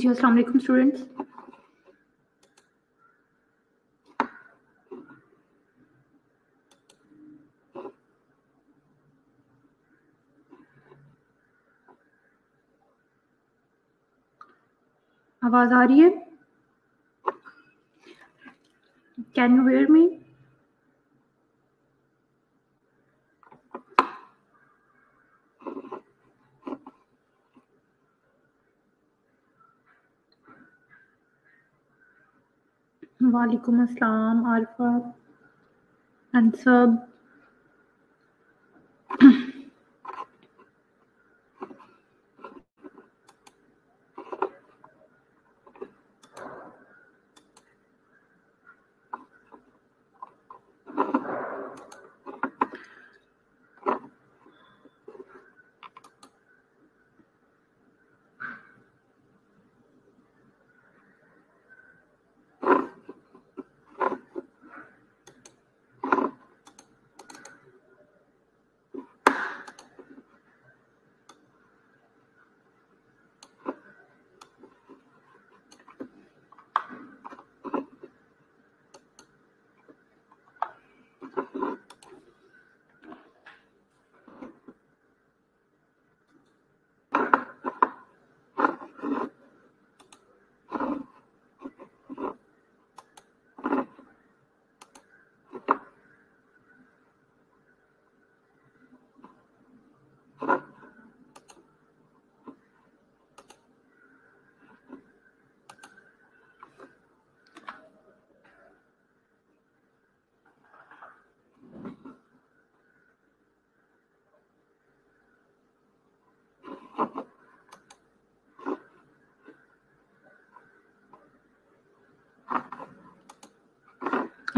जी अस्सलाम वालेकुम स्टूडेंट्स। आवाज आ रही है? Can you hear me? वालेकुम अस्सलाम आरफा अंसब।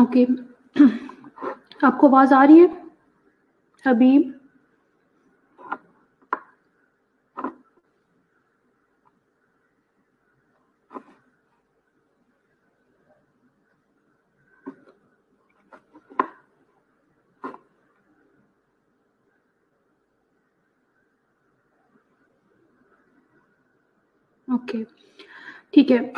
ओके, आपको आवाज आ रही है हबीब? ओके, ठीक है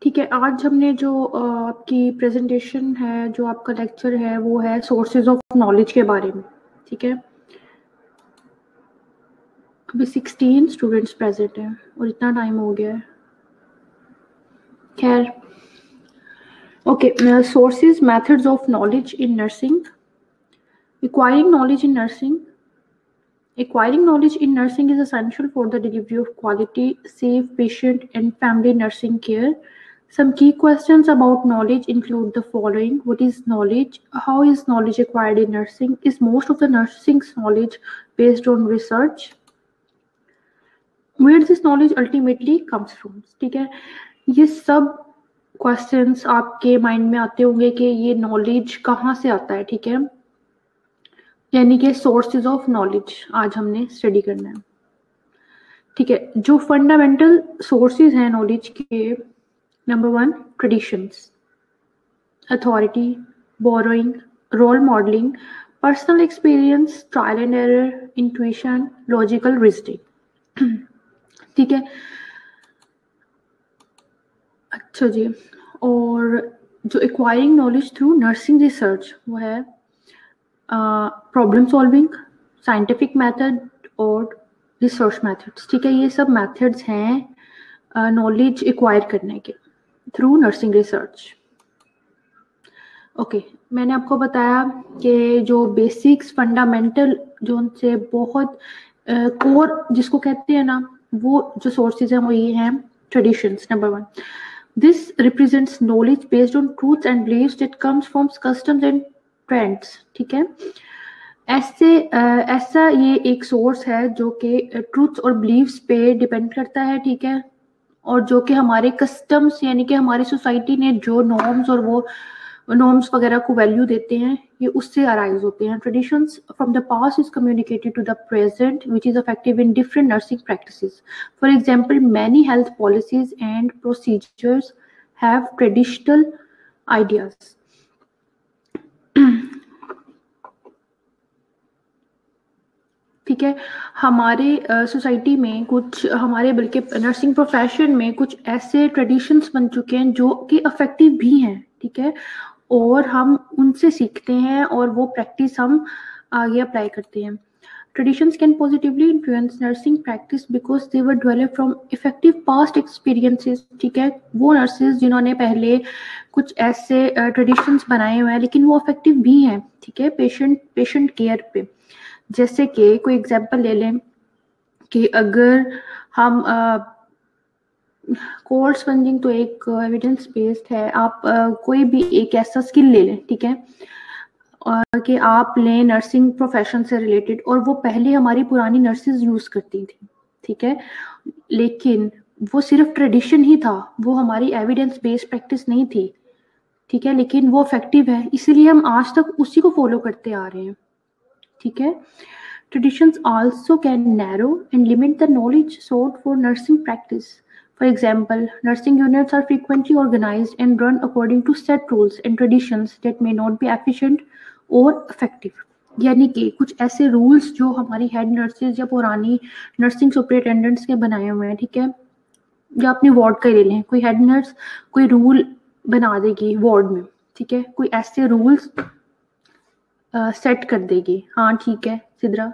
ठीक है। आज हमने जो आपकी प्रेजेंटेशन है, जो आपका लेक्चर है, वो है सोर्सेज ऑफ नॉलेज के बारे में। ठीक है, अभी 16 स्टूडेंट्स प्रेजेंट हैं और इतना टाइम हो गया है। खैर, okay, sources methods of knowledge in nursing. Acquiring knowledge in nursing. Acquiring knowledge in nursing is essential for the delivery of quality, safe patient and family nursing care. Some key questions about knowledge include the following. What is knowledge? How is knowledge acquired in nursing? Is most of the nursing's knowledge based on research? Where this knowledge ultimately comes from? ठीक है, ये सब questions आपके mind में आते होंगे कि ये नॉलेज कहाँ से आता है। ठीक है, यानी कि सोर्सेज ऑफ नॉलेज आज हमने स्टडी करना है। ठीक है, जो फंडामेंटल सोर्सेज हैं नॉलेज के, number 1 traditions, authority, borrowing, role modelling, personal experience, trial and error, intuition, logical reasoning. ठीक है, अच्छा जी। और जो acquiring knowledge through nursing research, वो है प्रॉब्लम सॉल्विंग, साइंटिफिक मेथड और रिसर्च मेथड्स। ठीक है, ये सब मेथड्स हैं नॉलेज एक्वायर करने के थ्रू नर्सिंग रिसर्च। ओके, मैंने आपको बताया कि जो बेसिक्स फंडामेंटल, जो उनसे बहुत कोर जिसको कहते हैं ना, वो जो सोर्सेज हैं वो ये हैं traditions. Number 1, this represents knowledge based on truths and believes that comes from customs and trends. ठीक है, ऐसा ये एक सोर्स है जो कि ट्रूथ्स और बिलीव्स पे डिपेंड करता है। ठीक है, और जो कि हमारे कस्टम्स यानी कि हमारी सोसाइटी ने जो नॉर्म्स और वो नॉर्म्स वगैरह को वैल्यू देते हैं, ये उससे अराइज होते हैं। Traditions from the past is communicated to the present which is effective in different nursing practices. For example, many health policies and procedures have traditional ideas. ठीक ठीक है। हमारे सोसाइटी में कुछ हमारे बल्कि नर्सिंग प्रोफेशन में कुछ ऐसे ट्रेडिशंस बन चुके हैं जो कि इफेक्टिव भी हैं, ठीक है, और हम उनसे सीखते हैं और वो प्रैक्टिस हम आगे अप्लाई करते हैं। Traditions can positively influence nursing practice because they were developed from effective past experiences, ठीक है। वो नर्सेज जिन्होंने पहले कुछ ऐसे ट्रेडिशंस बनाए हुए हैं लेकिन वो इफेक्टिव भी हैं, ठीक है, पेशेंट केयर पे। जैसे कि कोई एग्जांपल ले लें कि अगर हम कोल्ड स्पंजिंग तो एक एविडेंस बेस्ड है, आप कोई भी एक ऐसा स्किल ले लें, ठीक है, कि आप लें नर्सिंग प्रोफेशन से रिलेटेड, और वो पहले हमारी पुरानी नर्सेज यूज करती थी, ठीक है, लेकिन वो सिर्फ ट्रेडिशन ही था, वो हमारी एविडेंस बेस्ड प्रैक्टिस नहीं थी, ठीक है, लेकिन वो इफेक्टिव है, इसीलिए हम आज तक उसी को फॉलो करते आ रहे हैं, ठीक है। Traditions also can narrow and limit the knowledge sought for nursing practice. For example, nursing units are frequently organized and run according to set rules and traditions that may not be efficient or effective. यानी कि कुछ ऐसे rules जो हमारी head nurses या पुरानी nursing superintendents के बनाए हुए हैं, ठीक है, या अपनी वार्ड का ही ले लें, कोई हेड नर्स कोई रूल बना देगी वार्ड में, ठीक है, कोई ऐसे रूल्स सेट कर देगी, हाँ ठीक है सिद्रा,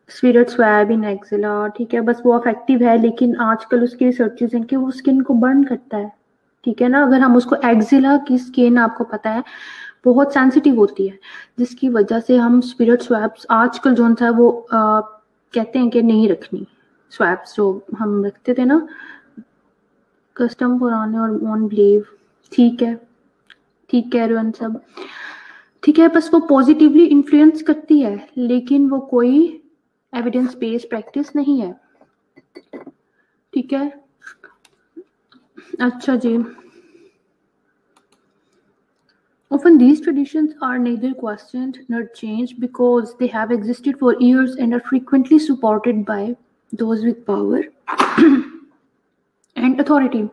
स्पिरिट स्वैब इन एक्सिला, ठीक है, बस वो इफेक्टिव है, लेकिन आजकल उसकी रिसर्चेस हैं कि वो स्किन को बर्न करता है, ठीक है ना। अगर हम उसको, एक्सिला की स्किन आपको पता है बहुत सेंसिटिव होती है, जिसकी वजह से हम स्पिरिट स्वैब्स आजकल जो है वो कहते हैं कि नहीं रखनी, स्वैब्स जो हम रखते थे ना, कस्टम पुराने और ऑन बिलीव, ठीक है, ठीक कह रहे हो सब, ठीक है, बस वो पॉजिटिवली इन्फ्लुएंस करती है लेकिन वो कोई एविडेंस बेस्ड प्रैक्टिस नहीं है, ठीक है। अच्छा जी, often these traditions are neither questioned nor changed because they have existed for years and are frequently supported by those with power and authority.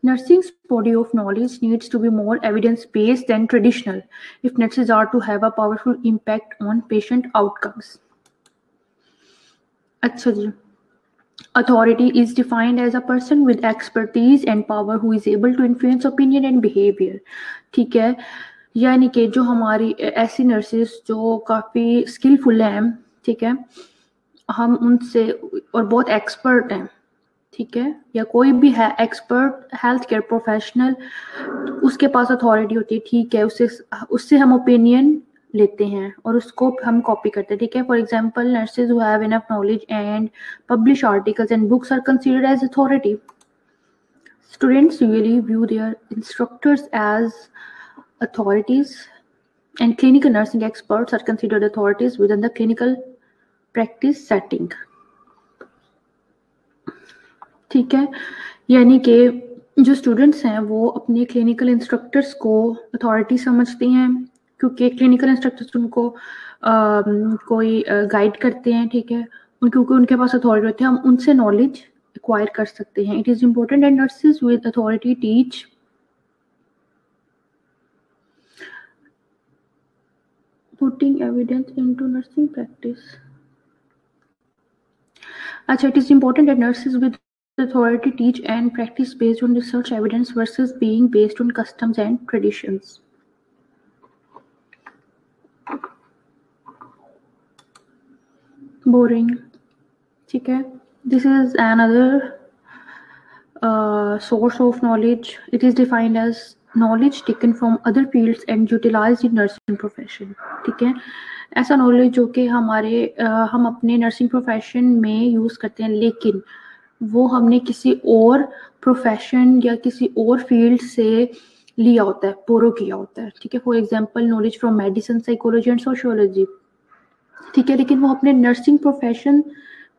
Nursing's body of knowledge needs to be more evidence-based than traditional if nurses are to have a powerful impact on patient outcomes. अच्छा जी, authority is defined as a person with expertise and power who is able to influence opinion and behavior, ठीक है, यानी कि जो हमारी ऐसी nurses जो काफ़ी स्किलफुल हैं, ठीक है, हम उनसे और बहुत एक्सपर्ट हैं, ठीक है, या कोई भी है एक्सपर्ट हेल्थ केयर प्रोफेशनल, उसके पास अथॉरिटी होती है, ठीक है, उससे हम ओपिनियन लेते हैं और उसको हम कॉपी करते हैं, ठीक है। For example, nurses who have enough knowledge and publish articles and books are considered as authority. Students usually view their instructors as authorities, and clinical nursing experts are considered authorities within the clinical practice setting. ठीक है, यानी कि जो students हैं वो अपने clinical instructors को authority समझते हैं क्योंकि क्लिनिकल इंस्ट्रक्टर्स उनको कोई गाइड करते हैं, ठीक है, क्योंकि उनके पास अथॉरिटी होती है, हम उनसे नॉलेज एक्वायर कर सकते हैं. It is important that nurses with authority teach putting evidence into nursing practice. अच्छा, it is important that nurses with authority teach and practice based on research evidence versus being based on customs and traditions. Boring, ठीक है. This is another source of knowledge. It is defined as knowledge taken from other fields and utilized in nursing profession. ठीक है, ऐसा knowledge जो कि हम अपने nursing profession में यूज़ करते हैं लेकिन वो हमने किसी और प्रोफेशन या किसी और फील्ड से लिया होता है, बोरो किया होता है, ठीक है. For example, knowledge from medicine, psychology and sociology, ठीक है, लेकिन वो अपने नर्सिंग प्रोफेशन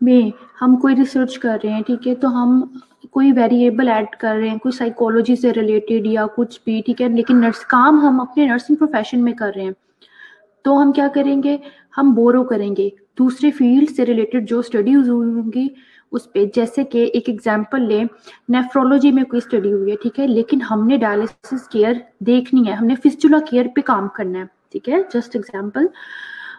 में हम कोई रिसर्च कर रहे हैं, ठीक है, तो हम कोई वेरिएबल ऐड कर रहे हैं, कोई साइकोलॉजी से रिलेटेड या कुछ भी, ठीक है, लेकिन काम हम अपने नर्सिंग प्रोफेशन में कर रहे हैं, तो हम क्या करेंगे, हम बोरो करेंगे दूसरे फील्ड से रिलेटेड जो स्टडीज हुई होंगी उस पे. जैसे कि एक एग्जांपल ले, नेफ्रोलॉजी में कोई स्टडी हुई है, ठीक है, लेकिन हमने डायलिसिस केयर देखनी है, हमने फिस्टुला केयर पे काम करना है, ठीक है, जस्ट एग्जांपल.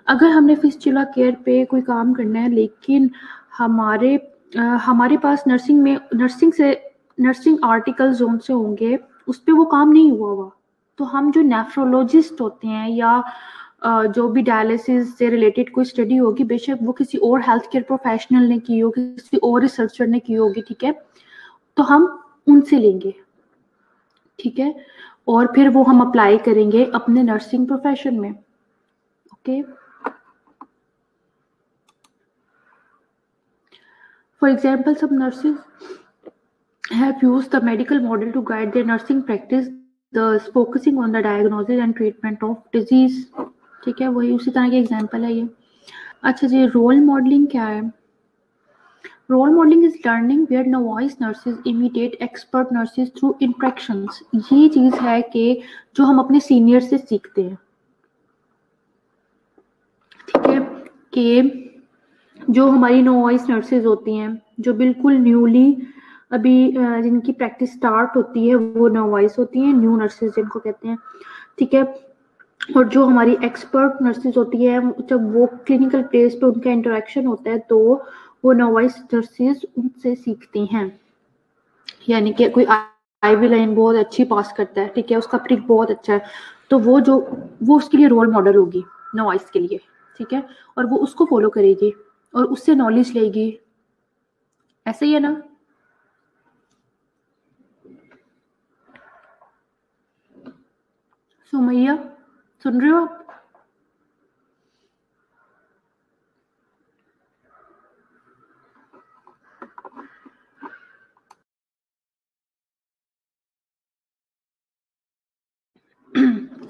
अगर हमने फिस्टुला केयर पे कोई काम करना है लेकिन हमारे पास नर्सिंग आर्टिकल्स जो से होंगे उस पे वो काम नहीं हुआ, तो हम जो नेफ्रोलॉजिस्ट होते हैं या जो भी डायलिसिस से रिलेटेड कोई स्टडी होगी, बेशक वो किसी और हेल्थ केयर प्रोफेशनल ने की होगी, किसी और रिसर्चर ने की होगी, ठीक है, तो हम उनसे लेंगे, ठीक है, और फिर वो हम अप्लाई करेंगे अपने नर्सिंग प्रोफेशन में। Okay, for example some nurses have used the medical model to guide their nursing practice, thus focusing on the diagnosis and treatment of disease। ठीक है, वही उसी तरह के एग्जाम्पल है ये। अच्छा जी, रोल मॉडलिंग क्या है? Role modelling is learning where novice nurses imitate expert nurses through interactions. ये चीज है कि जो हम अपने सीनियर से सीखते हैं, ठीक है, कि जो हमारी नोवाइस नर्सेज होती हैं, जो बिल्कुल न्यूली अभी जिनकी प्रैक्टिस स्टार्ट होती है, वो नोवाइस होती हैं, न्यू नर्सेज जिनको कहते हैं, ठीक है, और जो हमारी एक्सपर्ट नर्सेज होती है, जब वो क्लिनिकल प्लेस पे उनका इंटरेक्शन होता है तो वो नोवाइस नर्सेज उनसे सीखती हैं। यानी कि कोई आईवी लाइन बहुत अच्छी पास करता है, ठीक है, उसका प्रिक बहुत अच्छा है, तो वो उसके लिए रोल मॉडल होगी नोवाइस के लिए, ठीक है, और वो उसको फॉलो करेगी और उससे नॉलेज लेगी। ऐसे ही है ना? सुमैया, सुन रहे हो आप?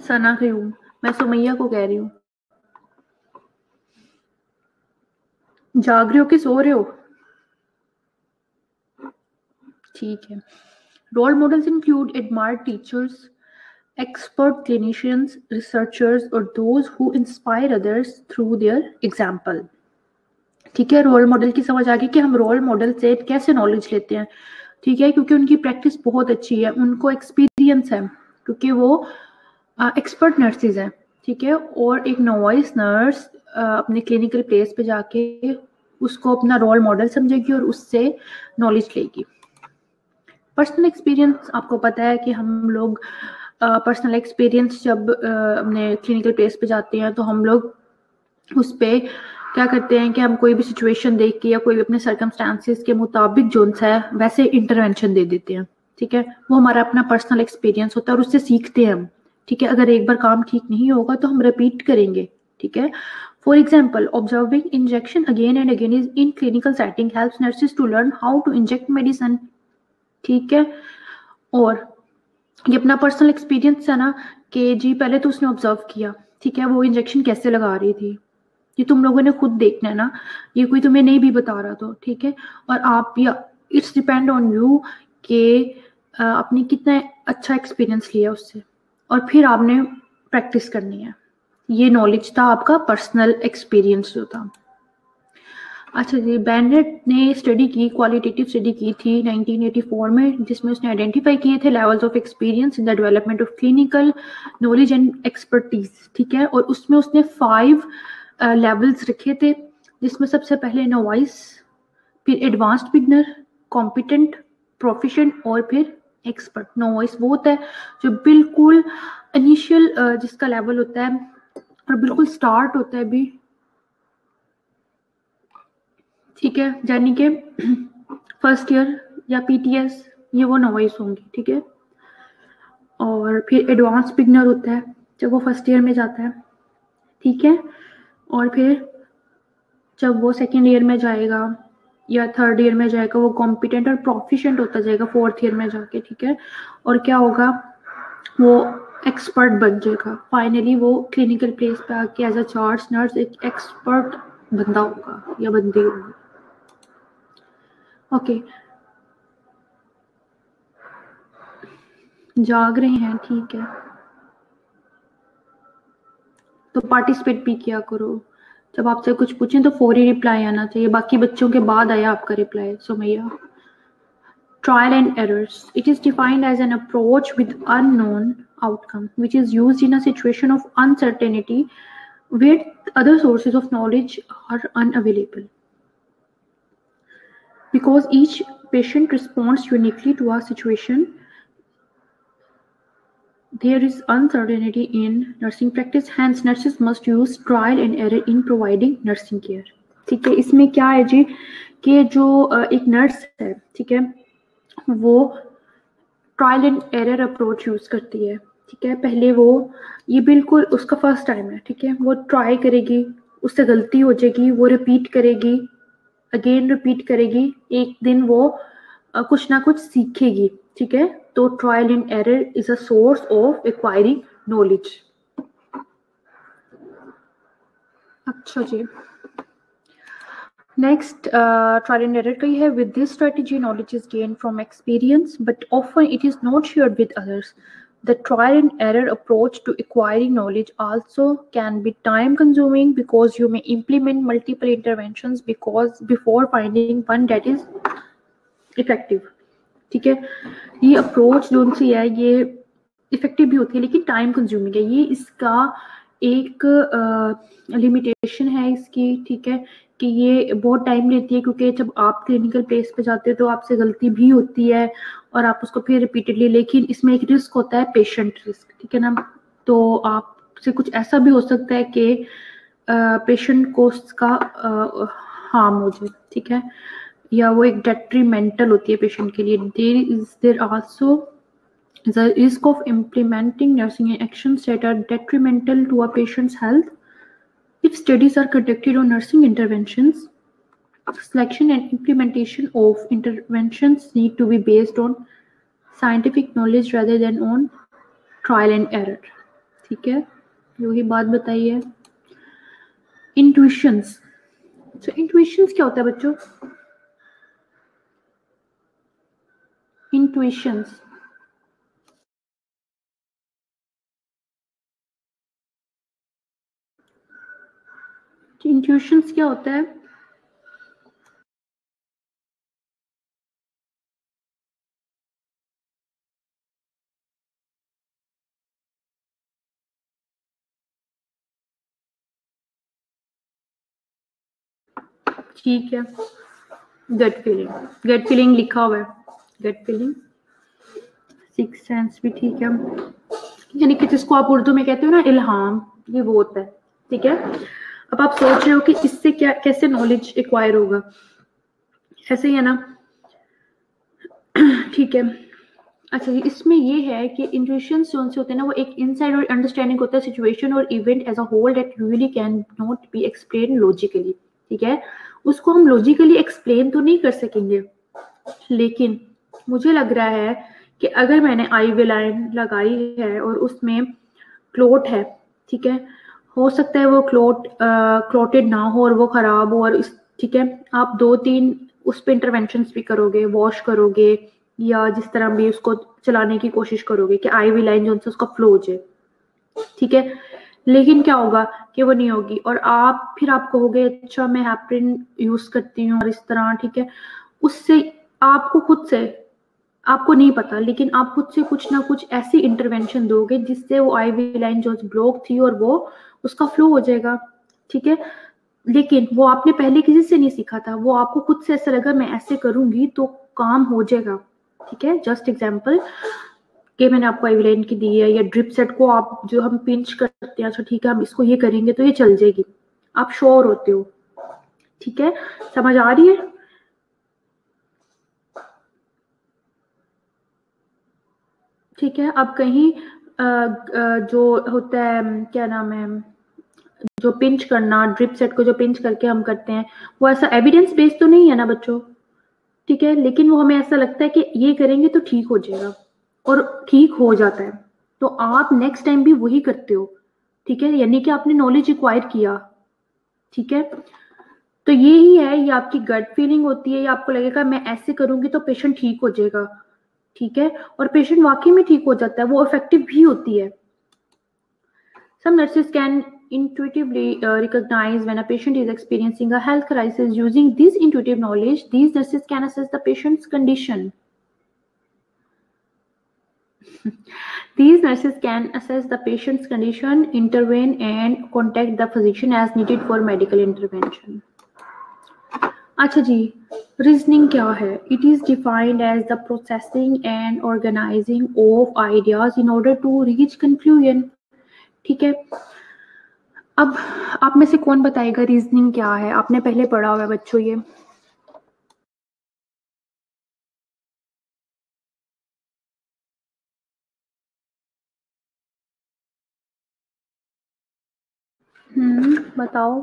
सना की हूँ मैं, सुमैया को कह रही हूँ। जाग रहे हो कि सो रहे हो? ठीक है। Role models include admired teachers, expert clinicians, researchers, or those who inspire others through their example। ठीक है, रोल मॉडल की समझ आ गई कि हम रोल मॉडल से कैसे नॉलेज लेते हैं, ठीक है, क्योंकि उनकी प्रैक्टिस बहुत अच्छी है, उनको एक्सपीरियंस है, क्योंकि वो एक्सपर्ट नर्सेज हैं, ठीक है, और एक नोवाइस नर्स अपने क्लिनिकल प्लेस पे जाके उसको अपना रोल मॉडल समझेगी और उससे नॉलेज लेगी। पर्सनल एक्सपीरियंस, आपको पता है कि हम लोग पर्सनल एक्सपीरियंस जब अपने क्लिनिकल प्लेस पे जाते हैं तो हम लोग उस पे क्या करते हैं कि हम कोई भी सिचुएशन देख के या कोई भी अपने सर्कमस्टांसेस के मुताबिक जो है वैसे इंटरवेंशन दे देते हैं, ठीक है, वो हमारा अपना पर्सनल एक्सपीरियंस होता है और उससे सीखते हैं हम, ठीक है, अगर एक बार काम ठीक नहीं होगा तो हम रिपीट करेंगे, ठीक है। For example, observing injection again and again is in clinical setting helps nurses to learn how to inject medicine, ठीक है, और ये अपना पर्सनल एक्सपीरियंस है ना कि जी पहले तो उसने ऑब्जर्व किया, ठीक है, वो इंजेक्शन कैसे लगा रही थी, ये तुम लोगों ने खुद देखना है ना, ये कोई तुम्हें नहीं भी बता रहा तो, ठीक है, और आप या इट्स डिपेंड ऑन यू कि आपने कितना अच्छा एक्सपीरियंस लिया उससे, और फिर आपने प्रैक्टिस करनी है। ये नॉलेज था आपका पर्सनल एक्सपीरियंस जो था। अच्छा जी, बेनेट ने स्टडी की, क्वालिटेटिव स्टडी की थी 1984 में, जिसमें उसने आइडेंटिफाई किए थे levels of experience in the development of clinical knowledge and expertise, ठीक है, और उसमें उसने 5 लेवल्स रखे थे, जिसमें सबसे पहले नोवाइस, फिर एडवांस्ड बिगनर, कॉम्पिटेंट, प्रोफिशिएंट और फिर एक्सपर्ट। नोवाइस वो होता है जो बिल्कुल इनिशियल जिसका लेवल होता है और बिल्कुल स्टार्ट होता है भी, ठीक है, यानी कि फर्स्ट ईयर या पीटीएस, ये वो नोवाइस होंगी, ठीक है, और फिर एडवांस बिगनर होता है जब वो फर्स्ट ईयर में जाता है, ठीक है, और फिर जब वो सेकेंड ईयर में जाएगा या थर्ड ईयर में जाएगा वो कॉम्पिटेंट और प्रोफिशिएंट होता जाएगा फोर्थ ईयर में जाके, ठीक है, और क्या होगा, वो एक्सपर्ट बन जाएगा, फाइनली वो क्लिनिकल प्लेस पे आके एज अ चार्ज नर्स एक एक्सपर्ट बंदा होगा या बंदी होगी। ओके, जाग रहे हैं, ठीक है, तो पार्टिसिपेट भी किया करो, जब आपसे कुछ पूछें तो फौरी रिप्लाई आना चाहिए, बाकी बच्चों के बाद आया आपका reply. Sumaiya, trial and errors, it is defined as an approach with unknown outcome which is used in a situation of uncertainty where other sources of knowledge are unavailable. Because each patient responds uniquely to a situation, there is uncertainty in nursing practice, hence nurses must use trial and error in providing nursing care. ठीक है, इसमें क्या है जी कि जो एक nurse है, ठीक है, वो trial and error approach use करती है, ठीक है। पहले वो, ये बिल्कुल उसका फर्स्ट टाइम है, ठीक है, वो ट्राई करेगी, उससे गलती हो जाएगी, वो रिपीट करेगी, अगेन रिपीट करेगी, एक दिन वो कुछ ना कुछ सीखेगी, ठीक है। तो trial and error is a source of acquiring knowledge. अच्छा जी, नेक्स्ट ट्रायल एंड एरर का ही है। With this strategy knowledge is gain from experience but often it is not shared with others. The trial and error approach to acquiring knowledge also can be time consuming because you may implement multiple interventions because before finding one that is effective. ठीक है, ये approach जो सी है ये effective भी होती है लेकिन टाइम कंज्यूमिंग है, ये इसका एक लिमिटेशन है इसकी, ठीक है, कि ये बहुत टाइम लेती है क्योंकि जब आप क्लिनिकल प्लेस पे जाते हो तो आपसे गलती भी होती है और आप उसको फिर रिपीटेडली, लेकिन इसमें एक रिस्क होता है, पेशेंट रिस्क, ठीक है ना। तो आपसे कुछ ऐसा भी हो सकता है कि पेशेंट को उसका हार्म हो जाए, ठीक है, या वो एक डेट्रीमेंटल होती है पेशेंट के लिए. There also the risk of implementing nursing actions that are detrimental to a patient's health. If studies are conducted on nursing interventions, selection and implementation of interventions need to be based on scientific knowledge rather than on trial and error. ठीक है, वही बात बताई है. Intuitions. So intuitions क्या होता है बच्चों? Intuitions. Intuitions क्या होता है? ठीक है, गट फीलिंग, गट फीलिंग लिखा हुआ है, गट फीलिंग, सिक्स सेंस भी ठीक है, यानी कि जिसको आप उर्दू में कहते हो ना इल्हाम, ये वो होता है, ठीक है। अब आप सोच रहे हो कि इससे क्या, कैसे नॉलेज एक्वायर होगा, ऐसे ही है ना, ठीक है। अच्छा, इसमें ये है कि इंट्यूशंस जो होते हैं ना, वो एक इनसाइड और अंडरस्टैंडिंग होता है सिचुएशन और event as a whole that usually can not be explain logically, ठीक है। उसको हम लॉजिकली एक्सप्लेन तो नहीं कर सकेंगे, लेकिन मुझे लग रहा है कि अगर मैंने आईवी लाइन लगाई है और उसमें क्लोट है, ठीक है, हो सकता है वो क्लोटेड ना हो और वो खराब हो, और ठीक है, आप 2-3 उस पर इंटरवेंशन भी करोगे, वॉश करोगे या जिस तरह भी उसको चलाने की कोशिश करोगे कि आईवी लाइन जो है उसका फ्लो हो जाए, ठीक है, लेकिन क्या होगा कि वो नहीं होगी और आप फिर आप कहोगे अच्छा मैं हेपरिन यूज करती हूँ और इस तरह, ठीक है, उससे आपको खुद से, आपको नहीं पता लेकिन आप खुद से कुछ ना कुछ ऐसी इंटरवेंशन दोगे जिससे वो आईवी लाइन जो ब्लॉक थी और वो उसका फ्लो हो जाएगा, ठीक है, लेकिन वो आपने पहले किसी से नहीं सीखा था, वो आपको खुद से ऐसा लगा मैं ऐसे करूंगी तो काम हो जाएगा, ठीक है। जस्ट एग्जांपल कि मैंने आपको आईवी लाइन की दी है, या ड्रिप सेट को आप जो हम पिंच करते हैं, अच्छा ठीक है हम इसको ये करेंगे तो ये चल जाएगी, आप श्योर होते हो, ठीक है, समझ आ रही है? ठीक है, अब कहीं जो होता है क्या नाम है, जो पिंच करना, ड्रिप सेट को जो पिंच करके हम करते हैं, वो ऐसा एविडेंस बेस्ड तो नहीं है ना बच्चों, ठीक है, लेकिन वो हमें ऐसा लगता है कि ये करेंगे तो ठीक हो जाएगा और ठीक हो जाता है, तो आप नेक्स्ट टाइम भी वही करते हो, ठीक है, यानी कि आपने नॉलेज एक्वायर किया, ठीक है। तो ये ही है, ये आपकी गट फीलिंग होती है, या आपको लगेगा मैं ऐसे करूंगी तो पेशेंट ठीक हो जाएगा, ठीक है, और पेशेंट वाकई में ठीक हो जाता है, वो इफेक्टिव भी होती है. Some nurses can intuitively recognize when a patient is experiencing a health crisis. Using this intuitive knowledge, these nurses can assess the patient's condition. These nurses can assess the patient's condition, intervene and contact the physician as needed for medical intervention. अच्छा जी, reasoning क्या है? It is defined as the processing and organising of ideas in order to reach conclusion. ठीक है, अब आप में से कौन बताएगा रीजनिंग क्या है? आपने पहले पढ़ा हुआ है बच्चों ये. बताओ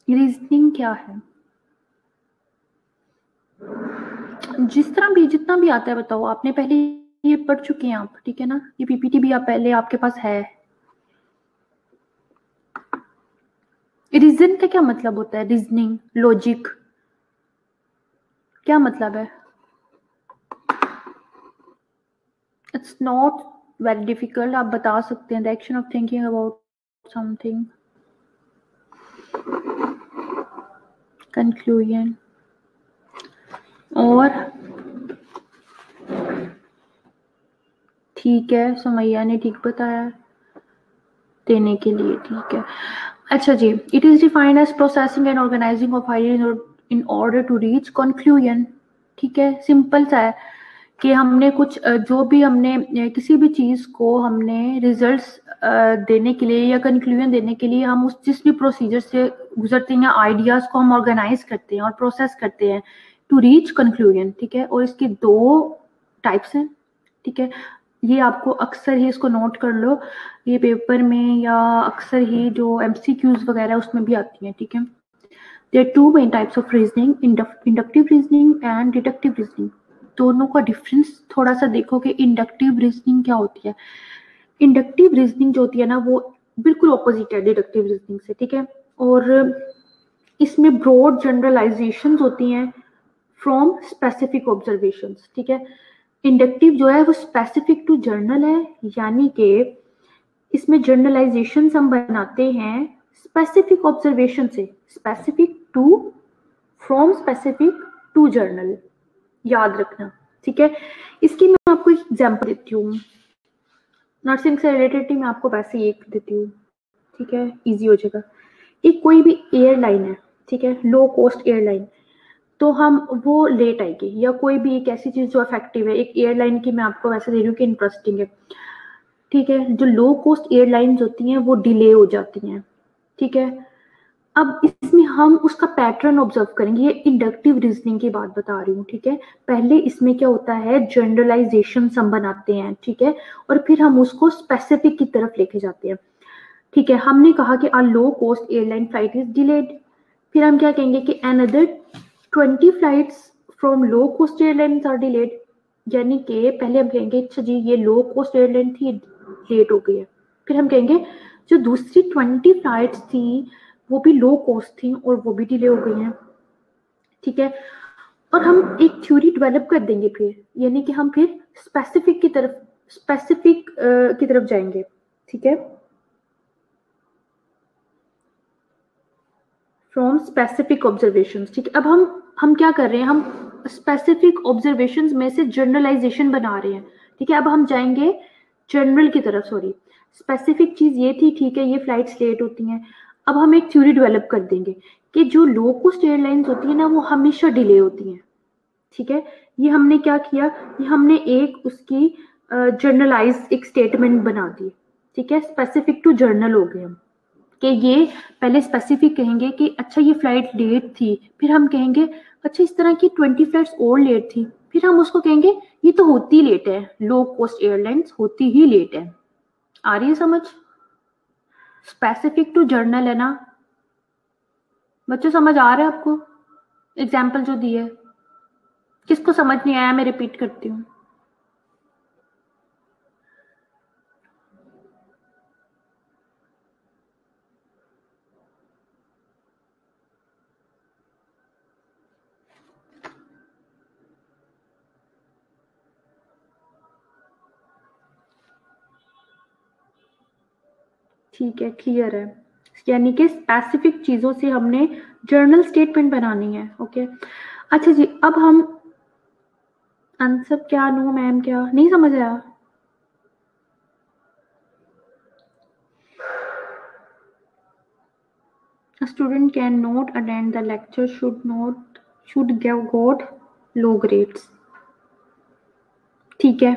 रीजनिंग क्या है? जिस तरह भी जितना भी आता है बताओ. आपने पहले ये पढ़ चुके हैं आप, ठीक है ना? ये पीपीटी भी आप पहले आपके पास है. रीजन का क्या मतलब होता है? रीजनिंग, लॉजिक, क्या मतलब है? It's not very difficult. आप बता सकते हैं the action of thinking about something. Conclusion. और ठीक है, सुमैया ने ठीक बताया देने के लिए. ठीक है, अच्छा जी. It is defined as processing and organising of ideas in order to reach conclusion. ठीक है, सिंपल सा है कि हमने कुछ जो भी हमने किसी भी चीज को हमने रिजल्ट्स देने के लिए या कंक्लूजन देने के लिए हम उस जिस भी प्रोसीजर से गुजरते हैं, आइडियाज को हम ऑर्गेनाइज करते हैं और प्रोसेस करते हैं टू रीच कंक्लूजन. ठीक है, और इसके दो टाइप्स हैं. ठीक है, ये आपको अक्सर ही इसको नोट कर लो, ये पेपर में या अक्सर ही जो एमसीक्यूज वगैरह उसमें भी आती हैं. ठीक है, there are two main types of reasoning, inductive reasoning and deductive reasoning. दोनों का डिफरेंस थोड़ा सा देखो कि इंडक्टिव रीजनिंग क्या होती है. इंडक्टिव रीजनिंग जो होती है ना, वो बिल्कुल ऑपोजिट है डिडक्टिव रीजनिंग से. ठीक है, और इसमें ब्रॉड जनरलाइजेशंस होती हैं फ्रॉम स्पेसिफिक ऑब्जर्वेशंस. ठीक है, इंडक्टिव जो है वो स्पेसिफिक टू जर्नल है, यानी कि इसमें जनरलाइजेशन हम बनाते हैं स्पेसिफिक ऑब्जर्वेशन से. Specific to, from specific to general, याद रखना. ठीक है, इसकी मैं आपको एक एग्जांपल देती हूँ. नर्सिंग से रिलेटेड मैं आपको वैसे एक देती हूँ. ठीक है, इजी हो जाएगा. एक कोई भी एयरलाइन है, ठीक है, लो कॉस्ट एयरलाइन, तो हम वो लेट आएगी, या कोई भी एक ऐसी चीज जो इफेक्टिव है. एक एयरलाइन की मैं आपको वैसे दे रही हूँ कि इंटरेस्टिंग है. ठीक है, जो लो कॉस्ट एयरलाइंस होती हैं वो डिले हो जाती हैं. ठीक है, अब इसमें हम उसका पैटर्न ऑब्जर्व करेंगे. ये इंडक्टिव रीजनिंग की बात बता रही हूँ. ठीक है, पहले इसमें क्या होता है, जनरलाइजेशन हम बनाते हैं. ठीक है, और फिर हम उसको स्पेसिफिक की तरफ लेके जाते हैं. ठीक है, हमने कहा कि a low cost airline flight is delayed. फिर हम क्या कहेंगे कि another 20 flights from low cost airlines are delayed. यानी कि पहले हम कहेंगे अच्छा जी ये लो कॉस्ट एयरलाइन थी, लेट हो गई है. फिर हम कहेंगे जो दूसरी 20 फ्लाइट्स थी वो भी लो कॉस्ट थी और वो भी डिले हो गई हैं. ठीक है, और हम एक थ्योरी डेवलप कर देंगे फिर, यानी कि हम फिर स्पेसिफिक की तरफ जाएंगे. ठीक है, फ्रॉम स्पेसिफिक ऑब्जर्वेशंस. ठीक है, अब हम क्या कर रहे हैं, हम स्पेसिफिक ऑब्जर्वेशंस में से जनरलाइजेशन बना रहे हैं. ठीक है, अब हम जाएंगे जनरल की तरफ. सॉरी, स्पेसिफिक चीज ये थी, ठीक है, ये फ्लाइट्स लेट होती हैं. अब हम एक थ्योरी डेवलप कर देंगे कि जो लो कॉस्ट एयरलाइंस होती है ना वो हमेशा डिले होती हैं. ठीक है, ये हमने क्या किया, ये हमने एक उसकी जनरलाइज एक स्टेटमेंट बना दी. ठीक है, स्पेसिफिक टू जर्नल हो गए हम, कि ये पहले स्पेसिफिक कहेंगे कि अच्छा ये फ्लाइट लेट थी. फिर हम कहेंगे अच्छा इस तरह की 20 फ्लाइट्स और लेट थी. फिर हम उसको कहेंगे ये तो होती लेट है, लो कॉस्ट एयरलाइंस होती ही लेट है. आ रही है समझ? स्पेसिफिक टू जर्नल है ना बच्चों, समझ आ रहा है आपको एग्जाम्पल जो दिए? किसको समझ नहीं आया मैं रिपीट करती हूँ. ठीक है, क्लियर है. यानी कि स्पेसिफिक चीजों से हमने जर्नल स्टेटमेंट बनानी है. ओके, अच्छा जी, अब हम आंसर क्या, नो मैम, क्या नहीं समझ आया? A student cannot attend the lecture should give got low grades. ठीक है,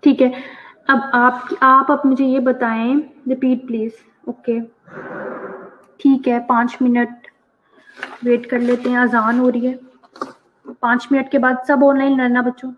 ठीक है। अब आप अब मुझे ये बताएं, रिपीट प्लीज। ओके, ठीक है, 5 मिनट वेट कर लेते हैं, अजान हो रही है। 5 मिनट के बाद सब ऑनलाइन रहना बच्चों।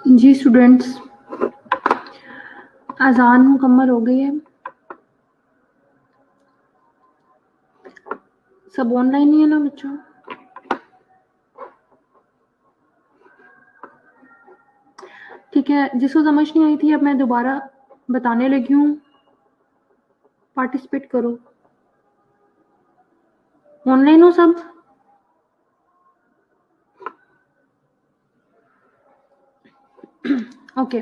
जी स्टूडेंट्स, अजान मुकम्मल हो गई है, सब ऑनलाइन ही है ना बच्चों? ठीक है, जिसको समझ नहीं आई थी अब मैं दोबारा बताने लगी हूँ, पार्टिसिपेट करो। ऑनलाइन हो सब? ओके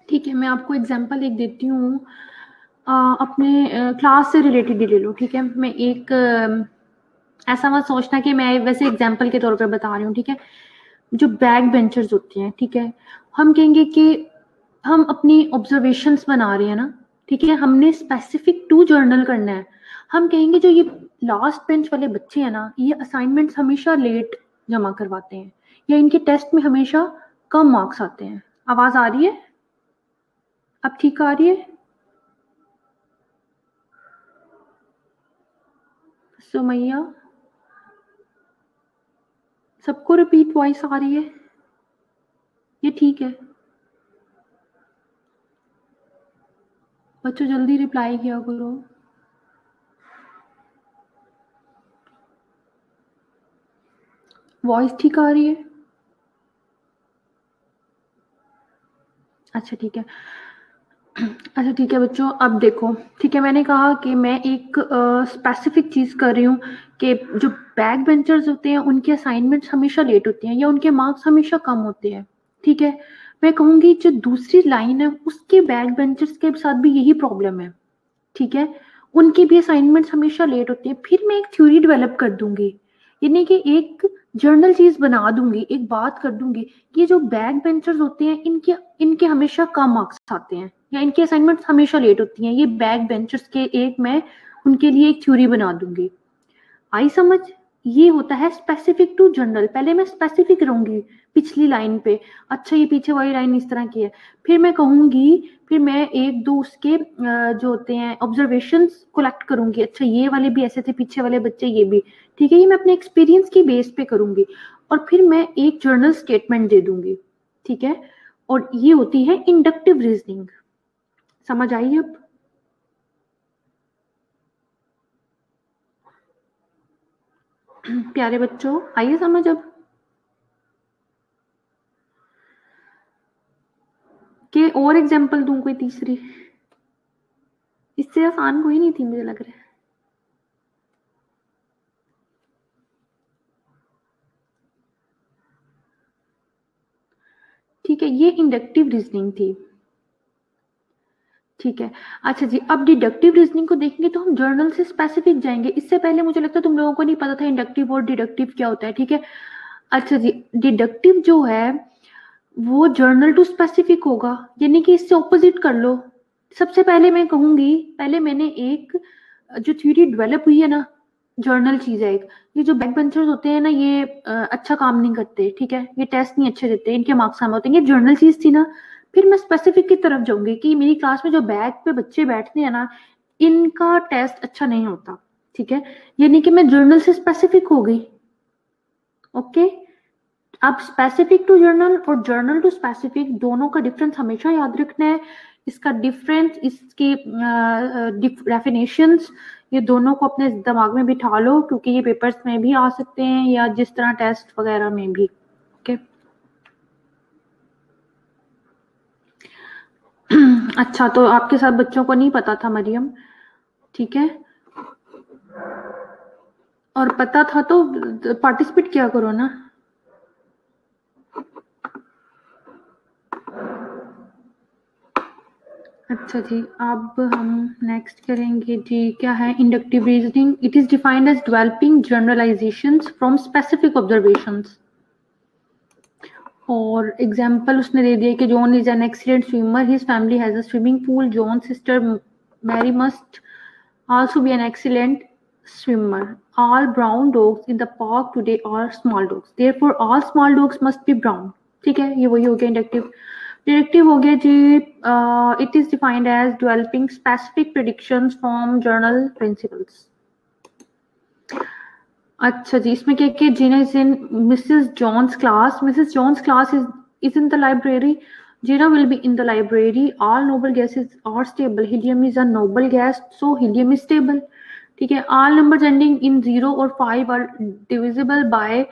ठीक है, मैं आपको एग्जांपल एक देती हूँ, अपने क्लास से रिलेटेड ही ले लो, ठीक है? मैं एक ऐसा मत सोचना कि मैं वैसे एग्जांपल के तौर पे बता रही हूँ, ठीक है? जो बैक बेंचर्स होते हैं, ठीक है, हम कहेंगे कि हम अपनी ऑब्जर्वेशंस बना रहे हैं ना, ठीक है, हमने स्पेसिफिक टू जर्नल करना है। हम कहेंगे जो ये लास्ट बेंच वाले बच्चे हैं ना, ये असाइनमेंट्स हमेशा लेट जमा करवाते हैं या इनके टेस्ट में हमेशा कम मार्क्स आते हैं। आवाज आ रही है? अब ठीक आ रही है? सुमैया, सबको रिपीट वॉइस आ रही है? ये ठीक है? बच्चों जल्दी रिप्लाई किया करो। वॉइस ठीक आ रही है? अच्छा ठीक है। अच्छा ठीक है बच्चों, अब देखो, ठीक है, मैंने कहा कि मैं एक स्पेसिफिक चीज कर रही हूँ कि जो बैक बेंचर्स होते हैं उनके असाइनमेंट्स हमेशा लेट होते हैं या उनके मार्क्स हमेशा कम होते हैं, ठीक है? मैं कहूंगी जो दूसरी लाइन है उसके बैक बेंचर्स के साथ भी यही प्रॉब्लम है, ठीक है? उनके भी असाइनमेंट्स हमेशा लेट होते हैं। फिर मैं एक थ्योरी डेवलप कर दूंगी, यानी कि एक जर्नल चीज बना दूंगी, एक बात कर दूंगी कि जो बैक बेंचर्स होते हैं इनके इनके हमेशा कम मार्क्स आते हैं या इनके असाइनमेंट्स हमेशा लेट होती हैं। ये बैक बेंचर्स के एक मैं उनके लिए एक थ्योरी बना दूंगी। आई समझ? ये होता है स्पेसिफिक टू जनरल। पहले मैं स्पेसिफिक रहूंगी पिछली लाइन पे, अच्छा ये पीछे वाली लाइन इस तरह की है, फिर मैं कहूंगी, फिर मैं एक दो उसके जो होते हैं ऑब्जर्वेशंस कलेक्ट करूंगी, अच्छा ये वाले भी ऐसे थे, पीछे वाले बच्चे ये भी, ठीक है? ये मैं अपने एक्सपीरियंस की बेस पे करूंगी और फिर मैं एक जर्नल स्टेटमेंट दे दूंगी, ठीक है? और ये होती है इंडक्टिव रीजनिंग। समझ आई अब? प्यारे बच्चों, आइए समझ अब कि और एग्जांपल दूं कोई तीसरी? इससे आसान कोई नहीं थी मुझे लग रहा है। ठीक है, ये इंडक्टिव रीजनिंग थी, ठीक है? अच्छा जी, अब डिडक्टिव रीजनिंग को देखेंगे तो हम जर्नल से स्पेसिफिक जाएंगे। इससे पहले मुझे लगता है तुम लोगों को नहीं पता था इंडक्टिव और डिडक्टिव क्या होता है, ठीक है? अच्छा जी, डिडक्टिव जो है वो जर्नल टू स्पेसिफिक होगा, यानी कि इससे ऑपोजिट कर लो। सबसे पहले मैं कहूंगी, पहले मैंने एक जो थ्योरी डेवलप हुई है ना, जर्नल चीज है एक, ये जो बैक बेंचर्स होते हैं ना, ये अच्छा काम नहीं करते, ठीक है? ये टेस्ट नहीं अच्छे देते, इनके मार्क्स कम होते हैं, ये जर्नल चीज थी ना। फिर मैं स्पेसिफिक की तरफ जाऊंगी कि मेरी क्लास में जो बैक पे बच्चे बैठते हैं ना, इनका टेस्ट अच्छा नहीं होता, ठीक है? यानी कि मैं जर्नल से स्पेसिफिक हो गई। ओके, अब स्पेसिफिक टू जर्नल और जर्नल टू स्पेसिफिक दोनों का डिफरेंस हमेशा याद रखना है। इसका डिफरेंस, इसकी डेफिनेशंस, ये दोनों को अपने दिमाग में बिठा लो, क्योंकि ये पेपर्स में भी आ सकते हैं या जिस तरह टेस्ट वगैरह में भी। ओके अच्छा, तो आपके साथ बच्चों को नहीं पता था मरियम, ठीक है? और पता था तो पार्टिसिपेट किया करो ना। अच्छा जी, अब हम नेक्स्ट करेंगे जी, क्या है inductive reasoning? It is defined as developing generalizations from specific observations. और एग्जाम्पल उसने दे दिया कि John is an excellent swimmer, his family has a swimming pool, John sister Mary must also be an excellent swimmer. All brown dogs in the park today are small dogs. Therefore, all small dogs must be brown. ठीक है, ये वही हो गया inductive. Deductive हो गया जी, it is defined as developing specific predictions from general principles. अच्छा जी, इसमें क्या क्या Gina is in Mrs Jones class. Mrs Jones class is is in the library. Jira will be in the library. All noble gases are stable. Helium is a noble gas, so helium is stable. ठीक है. All numbers ending in 0 or 5 are divisible by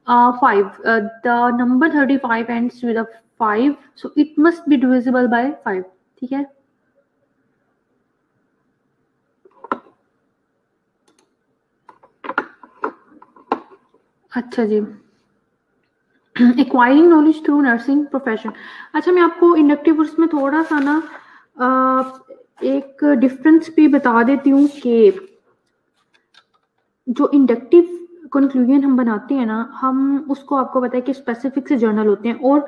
5. The number 35 ends with a 5, so it must be divisible by 5. ठीक है. अच्छा जी. Acquiring knowledge through nursing profession. अच्छा, मैं आपको inductive उसमें थोड़ा सा ना एक डिफरेंस भी बता देती हूँ कि जो इंडक्टिव कंक्लूजन हम बनाते हैं ना, हम उसको आपको पता है कि स्पेसिफिक से जर्नल होते हैं, और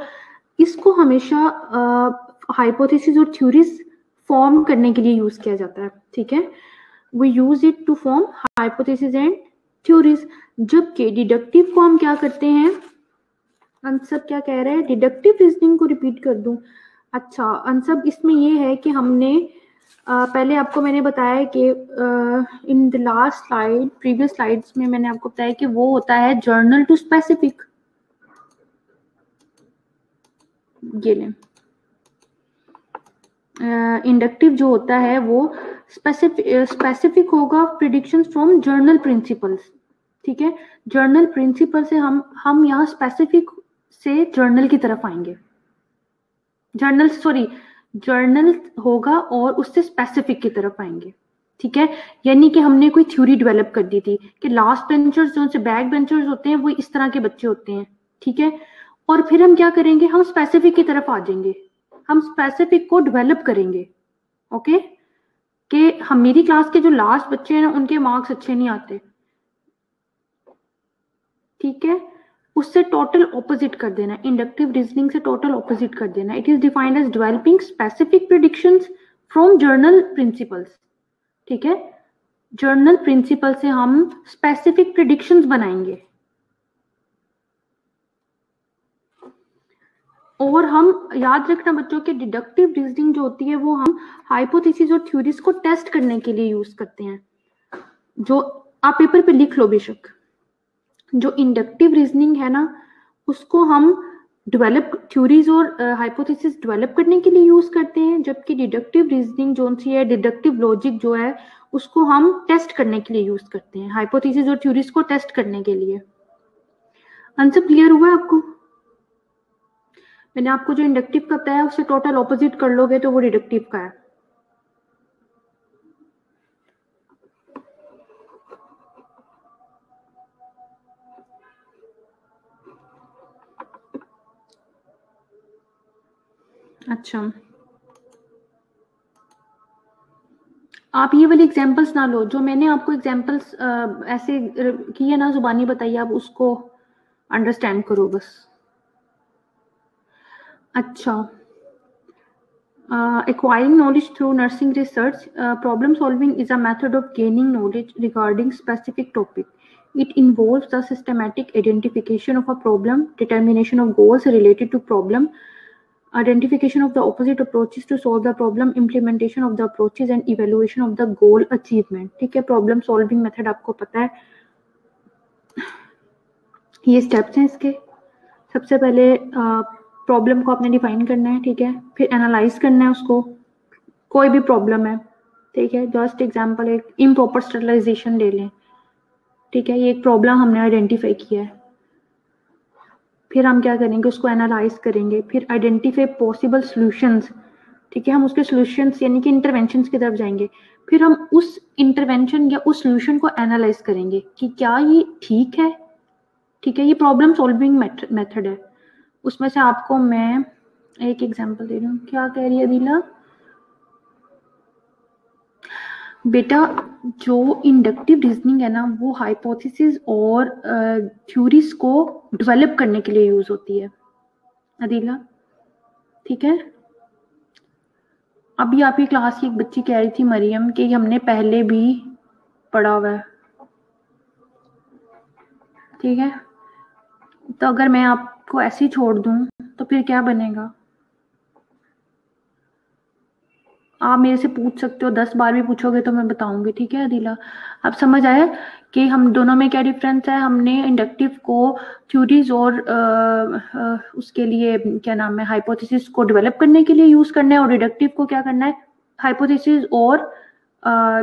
इसको हमेशा हाइपोथेसिस और थ्योरीज फॉर्म करने के लिए यूज किया जाता है. ठीक है. We use it to form hypothesis and theories. जबकि डिडक्टिव को हम क्या करते हैं, अंसब क्या कह रहे हैं, डिडक्टिव रीजनिंग को रिपीट कर दूं. अच्छा अंसब, इसमें ये है कि हमने पहले आपको मैंने बताया कि in the last slide, previous slides में मैंने आपको बताया कि वो होता है जर्नल टू स्पेसिफिक. ये लें, इंडक्टिव जो होता है वो स्पेसिफिक होगा, प्रिडिक्शंस फ्रॉम जर्नल प्रिंसिपल्स. ठीक है. जर्नल प्रिंसिपल से हम यहाँ स्पेसिफिक से जर्नल की तरफ आएंगे. जर्नल होगा और उससे स्पेसिफिक की तरफ आएंगे. ठीक है. यानी कि हमने कोई थ्योरी डेवलप कर दी थी कि लास्ट बेंचर्स जो से बैक बेंचर्स होते हैं वो इस तरह के बच्चे होते हैं. ठीक है. और फिर हम क्या करेंगे, हम स्पेसिफिक की तरफ आ जाएंगे, हम स्पेसिफिक को डेवलप करेंगे. ओके. कि हम मेरी क्लास के जो लास्ट बच्चे हैं ना, उनके मार्क्स अच्छे नहीं आते. ठीक है. उससे टोटल ऑपोजिट कर देना, इंडक्टिव रीजनिंग से टोटल ऑपोजिट कर देना. It is defined as developing specific predictions from general principles. ठीक है. जर्नल प्रिंसिपल से हम स्पेसिफिक प्रेडिक्शंस बनाएंगे, और हम याद रखना बच्चों के डिडक्टिव रीजनिंग जो होती है वो हम हाइपोथेसिस और थ्योरीज को टेस्ट करने के लिए यूज करते हैं. जो आप पेपर पे लिख लो बेशक. जो इंडक्टिव रीजनिंग है ना, उसको हम डेवलप थ्योरीज और हाइपोथेसिस डेवलप करने के लिए यूज करते हैं. जबकि डिडक्टिव रीजनिंग जो सी है, डिडक्टिव लॉजिक जो है, उसको हम टेस्ट करने के लिए यूज करते हैं, हाइपोथेसिस और थ्योरीज को टेस्ट करने के लिए. आंसर क्लियर हुआ है आपको? मैंने आपको जो इंडक्टिव का बताया उससे टोटल ऑपोजिट कर लोगे तो वो डिडक्टिव का है. अच्छा, आप ये वाली एग्जांपल्स ना लो, जो मैंने आपको एग्जांपल्स ऐसे किए ना, जुबानी बताइए, आप उसको अंडरस्टैंड करो बस. अच्छा, acquiring knowledge through nursing research, problem solving is a method of gaining knowledge regarding specific topic. It involves the systematic identification of a problem, determination of goals related to problem, identification of the opposite approaches to solve the problem, implementation of the approaches and evaluation of the goal achievement. ठीक है. Problem solving method आपको पता है, ये steps हैं इसके. सबसे पहले प्रॉब्लम को आपने डिफाइन करना है. ठीक है. फिर एनालाइज करना है उसको, कोई भी प्रॉब्लम है. ठीक है. जस्ट एग्जांपल एक इम्प्रॉपर स्टरलाइजेशन ले लें. ठीक है. ये एक प्रॉब्लम हमने आइडेंटिफाई किया है. फिर हम क्या करेंगे, उसको एनालाइज करेंगे, फिर आइडेंटिफाई पॉसिबल सॉल्यूशंस. ठीक है. हम उसके सॉल्यूशंस यानी कि इंटरवेंशंस की तरफ जाएंगे. फिर हम उस इंटरवेंशन या उस सॉल्यूशन को एनालाइज करेंगे कि क्या ये ठीक है. ठीक है. ये प्रॉब्लम सॉल्विंग मेथड है. उसमें से आपको मैं एक एग्जांपल दे रही हूँ. क्या कह रही है दिला? बेटा, जो इंडक्टिव रीजनिंग है ना, वो हाइपोथेसिस और थ्योरीज को डेवलप करने के लिए यूज होती है अदीला. ठीक है. अभी आपकी क्लास की एक बच्ची कह रही थी, मरियम, कि हमने पहले भी पढ़ा हुआ है. ठीक है. तो अगर मैं आपको ऐसे ही छोड़ दूं तो फिर क्या बनेगा? आप मेरे से पूछ सकते हो, 10 बार भी पूछोगे तो मैं बताऊंगी, ठीक है अदिला? अब समझ आया कि हम दोनों में क्या डिफरेंस है? हमने इंडक्टिव को थ्योरीज और उसके लिए क्या नाम है, हाइपोथेसिस को डेवलप करने के लिए यूज करना है, और डिडक्टिव को क्या करना है, हाइपोथेसिस और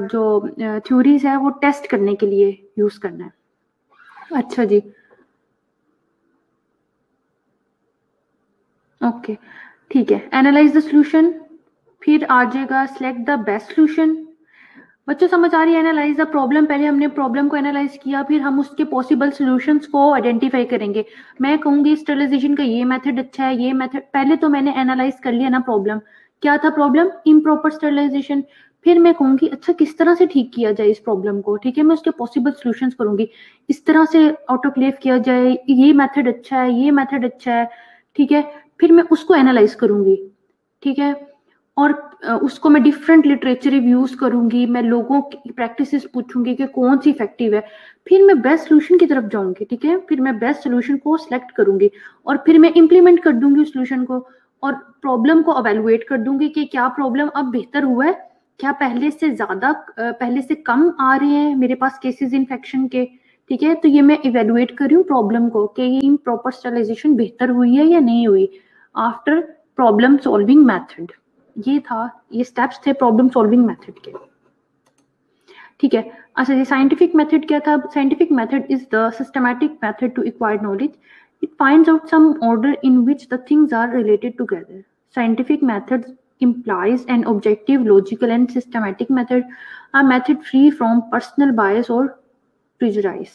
जो थ्योरीज है वो टेस्ट करने के लिए यूज करना है। अच्छा जी, ओके, ठीक है। एनालाइज द सॉल्यूशन, फिर आ जाएगा सिलेक्ट द बेस्ट सॉल्यूशन। बच्चों समझ आ रही है? एनालाइज द प्रॉब्लम, पहले हमने प्रॉब्लम को एनालाइज किया, फिर हम उसके पॉसिबल सॉल्यूशंस को आइडेंटिफाई करेंगे। मैं कहूंगी स्टेरिलाइजेशन का ये मेथड अच्छा है, ये मेथड, पहले तो मैंने एनालाइज कर लिया ना प्रॉब्लम, क्या था प्रॉब्लम? Improper sterilisation. फिर मैं कहूंगी अच्छा किस तरह से ठीक किया जाए इस प्रॉब्लम को, ठीक है, मैं उसके पॉसिबल सॉल्यूशंस करूंगी, इस तरह से ऑटोक्लेव किया जाए, ये मेथड अच्छा है, ये मेथड अच्छा है, ठीक है। फिर मैं उसको एनालाइज करूंगी, ठीक है, और उसको मैं डिफरेंट लिटरेचर रिव्यूज करूंगी, मैं लोगों की प्रैक्टिसेस पूछूंगी कि कौन सी इफेक्टिव है, फिर मैं बेस्ट सोल्यूशन की तरफ जाऊंगी, ठीक है, फिर मैं बेस्ट सोल्यूशन को सिलेक्ट करूंगी और फिर मैं इंप्लीमेंट कर दूंगी उस सोल्यूशन को, और प्रॉब्लम को अवेलुएट कर दूंगी कि क्या प्रॉब्लम अब बेहतर हुआ है, क्या पहले से ज्यादा, पहले से कम आ रहे हैं मेरे पास केसेस इन्फेक्शन के, ठीक है। तो ये मैं इवेलुएट कर रही हूँ प्रॉब्लम को कि ये इम्प्रॉपर स्टेरिलाइजेशन बेहतर हुई है या नहीं हुई आफ्टर प्रॉब्लम सॉल्विंग मेथड। ये था, ये स्टेप्स थे प्रॉब्लम सॉल्विंग मेथड के, ठीक है। अच्छा ये साइंटिफिक मेथड क्या था? Scientific method is the systematic method to acquire knowledge, it finds out some order in which the things are related together. Scientific method implies an objective, logical and systematic method, a method free from personal bias or prejudice।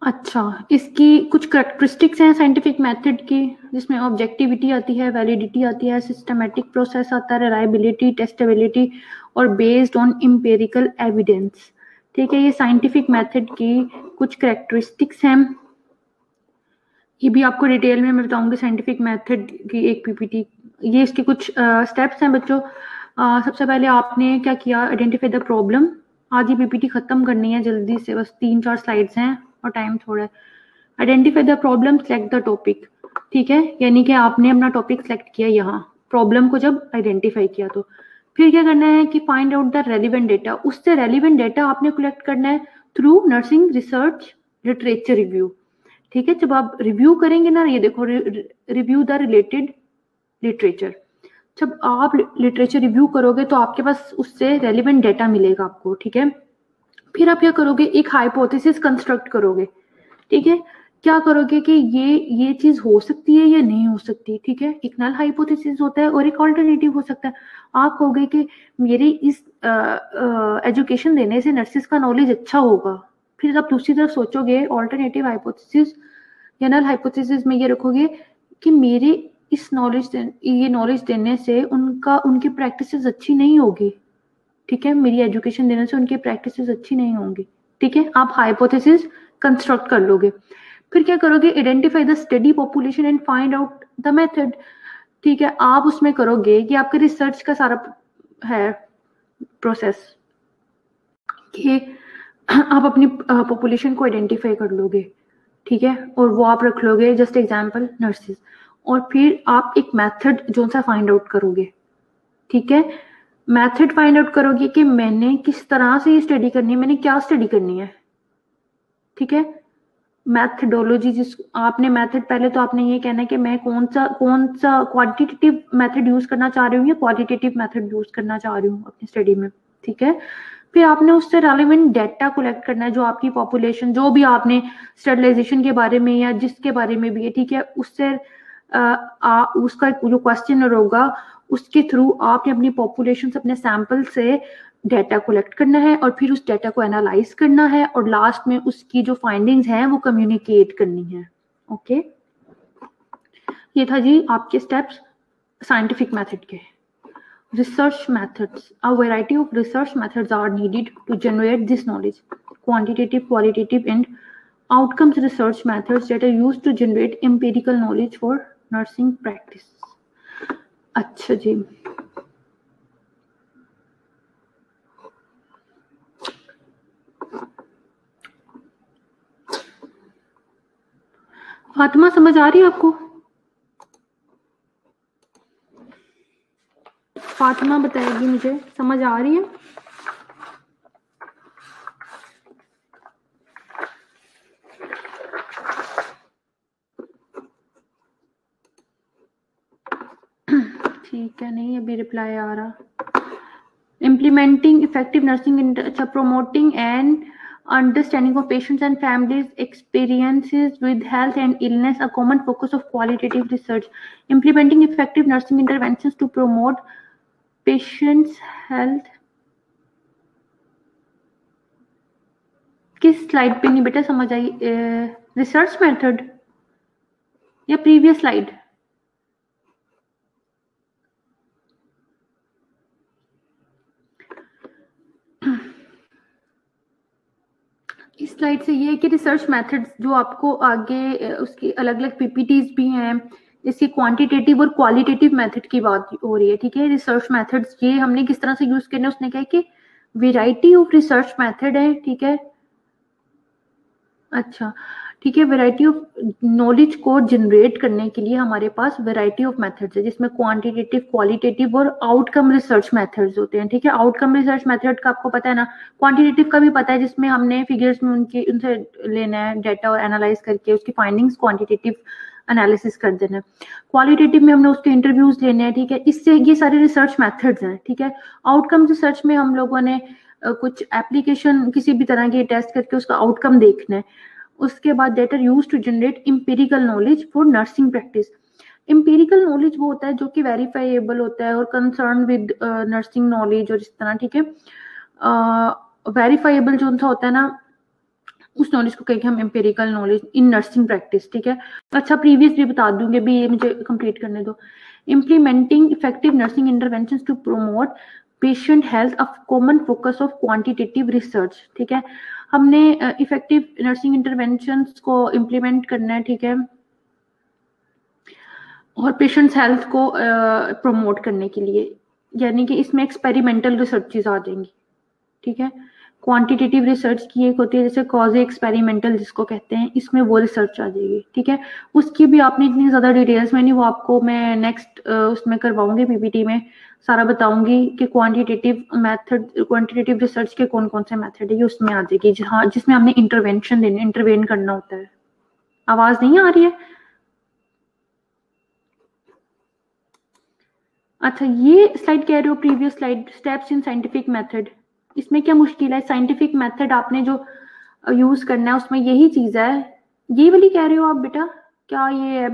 अच्छा, इसकी कुछ characteristics हैं scientific method की, जिसमें objectivity आती है, validity आती है, सिस्टमैटिक प्रोसेस आता है, रिलायबिलिटी, टेस्टेबिलिटी और बेस्ड ऑन एम्पिरिकल एविडेंस, ठीक है। ये साइंटिफिक मेथड की कुछ करेक्टरिस्टिक्स हैं, ये भी आपको डिटेल में मैं बताऊंगी साइंटिफिक मेथड की एक पीपीटी। ये इसके कुछ स्टेप्स हैं बच्चों। सबसे पहले आपने क्या किया, आइडेंटिफाई द प्रॉब्लम। आज ये पीपीटी खत्म करनी है जल्दी से, बस 3-4 स्लाइड्स हैं और टाइम थोड़ा है। Identify the problem, select the topic, ठीक है, यानी कि आपने अपना टॉपिक सेलेक्ट किया यहाँ प्रॉब्लम को जब आइडेंटिफाई किया, तो फिर क्या करना है कि find out the relevant data, उससे रेलिवेंट डेटा आपने कलेक्ट करना है through nursing research literature review, ठीक है। जब आप रिव्यू करेंगे ना, ये देखो, रिव्यू द रिलेटेड लिटरेचर, जब आप लिटरेचर रिव्यू करोगे तो आपके पास उससे रेलिवेंट डेटा मिलेगा आपको, ठीक है। फिर आप क्या करोगे, एक हाइपोथेसिस कंस्ट्रक्ट करोगे, ठीक है। क्या करोगे कि ये चीज हो सकती है या नहीं हो सकती, ठीक है। एक नल हाइपोथेसिस होता है और एक ऑल्टरनेटिव हो सकता है। आप कहोगे कि मेरे इस एजुकेशन देने से नर्सिस का नॉलेज अच्छा होगा, फिर आप दूसरी तरफ सोचोगे ऑल्टरनेटिव हाइपोथेसिस या नल हाइपोथेसिस में ये रखोगे कि मेरे इस ये नॉलेज देने से उनकी प्रैक्टिसेस अच्छी नहीं होगी, ठीक है, मेरी एजुकेशन देने से उनकी प्रैक्टिसेस अच्छी नहीं होंगी, ठीक है। आप हाइपोथेसिस कंस्ट्रक्ट कर लोगे, फिर क्या करोगे, identify the study population and find out the method, ठीक है। आप उसमें करोगे कि आपके रिसर्च का सारा है प्रोसेस कि आप अपनी पॉपुलेशन को आइडेंटिफाई कर लोगे, ठीक है, और वो आप रख लोगे जस्ट एग्जांपल नर्सेस, और फिर आप एक मेथड जो सा फाइंड आउट करोगे, ठीक है। मेथड फाइंड आउट करोगे कि मैंने किस तरह से ये स्टडी करनी है, मैंने क्या स्टडी करनी है, ठीक है। मैथडोलॉजी, जिस आपने मेथड, पहले तो आपने ये कहना है कि मैं कौन सा क्वांटिटेटिव मेथड यूज करना चाह रही हूँ या क्वालिटेटिव मेथड यूज करना चाह रही हूँ अपनी स्टडी में, ठीक है। फिर आपने उससे रेलेवेंट डेटा कलेक्ट करना है, जो आपकी पॉपुलेशन, जो भी आपने स्टरलाइजेशन के बारे में या जिसके बारे में भी है, ठीक है, उससे उसका जो क्वेश्चनर होगा उसके थ्रू आपने अपनी पॉपुलेशन से, अपने सैंपल से डेटा कलेक्ट करना है और फिर उस डेटा को एनालाइज करना है और लास्ट में उसकी जो फाइंडिंग्स हैं वो कम्युनिकेट करनी है, ओके। ये था जी आपके स्टेप्स साइंटिफिक मेथड के। Research methods. A variety of research methods are needed to generate this knowledge. Quantitative, qualitative, and outcomes research methods that are used to generate empirical knowledge for nursing practice. अच्छा जी, फातिमा समझ आ रही है आपको? फातिमा बताएगी, मुझे समझ आ रही है? ठीक है, नहीं अभी रिप्लाई आ रहा। Implementing effective nursing in promoting and understanding of patients and families' experiences with health and illness, a common focus of qualitative research. Implementing effective nursing interventions to promote patients' health. किस slide पे नहीं बेटा समझ आई? Research method या previous slide? इस slide से ये है कि रिसर्च मेथड्स जो आपको आगे उसकी अलग अलग पीपीटीज भी हैं, इसकी क्वांटिटेटिव और क्वालिटेटिव मेथड की बात हो रही है, ठीक है। रिसर्च मेथड्स ये हमने किस तरह से यूज करने, उसने कहा कि वेराइटी ऑफ रिसर्च मेथड है, ठीक है। अच्छा, ठीक है। वैरायटी ऑफ नॉलेज को जनरेट करने के लिए हमारे पास वैरायटी ऑफ मेथड्स है, जिसमें क्वांटिटेटिव, क्वालिटेटिव और आउटकम रिसर्च मेथड्स होते हैं, ठीक है। आउटकम रिसर्च मेथड का आपको पता है ना, क्वांटिटेटिव का भी पता है, जिसमें हमने फिगर्स में उनसे लेना है डाटा और एनालाइज करके उसकी फाइंडिंग्स क्वांटिटेटिव एनालिसिस कर देना है। क्वालिटेटिव में हमने उसके इंटरव्यूज लेने हैं, ठीक है। इससे ये सारे रिसर्च मेथड्स हैं, ठीक है। आउटकम रिसर्च में हम लोगों ने कुछ एप्लीकेशन किसी भी तरह के टेस्ट करके उसका आउटकम देखना है। उसके बाद data use to generate empirical knowledge for nursing practice. Empirical knowledge वो होता है जो कि वेरीफाइएबल होता है और कंसर्न विद नर्सिंग नॉलेज और इस तरह, ठीक है। वेरीफाइएबल जो उनका होता है ना, उस नॉलेज को कहेंगे हम empirical knowledge in nursing practice, ठीक है। अच्छा, प्रीवियस भी बता दूंगी, अभी ये मुझे कंप्लीट करने दो। Implementing effective nursing interventions to promote patient health, a common focus of quantitative research, ठीक है। हमने इफेक्टिव नर्सिंग इंटरवेंशंस को इम्प्लीमेंट करना है, ठीक है, और पेशेंट्स हेल्थ को प्रमोट करने के लिए, यानी कि इसमें एक्सपेरिमेंटल रिसर्चेज आ जाएंगी, ठीक है। क्वांटिटेटिव रिसर्च की एक होती है जैसे कॉज एक्सपेरिमेंटल जिसको कहते हैं, इसमें वो रिसर्च आ जाएगी, ठीक है। उसकी भी आपने इतनी ज्यादा डिटेल्स में नहीं, वो आपको मैं नेक्स्ट उसमें करवाऊंगी, पीपीटी में सारा बताऊंगी कि क्वांटिटेटिव मेथड, क्वांटिटेटिव रिसर्च के कौन कौन से मेथड है, ये उसमें आ जाएगी, जहाँ जिसमें हमने इंटरवेंशन देने, इंटरवेन करना होता है। आवाज नहीं आ रही है? अच्छा, ये स्लाइड कह रहे हो, previous slide, steps in scientific method, इसमें क्या मुश्किल है? साइंटिफिक मेथड आपने जो यूज करना है उसमें यही चीज है, ये वाली कह रहे हो आप बेटा? क्या ये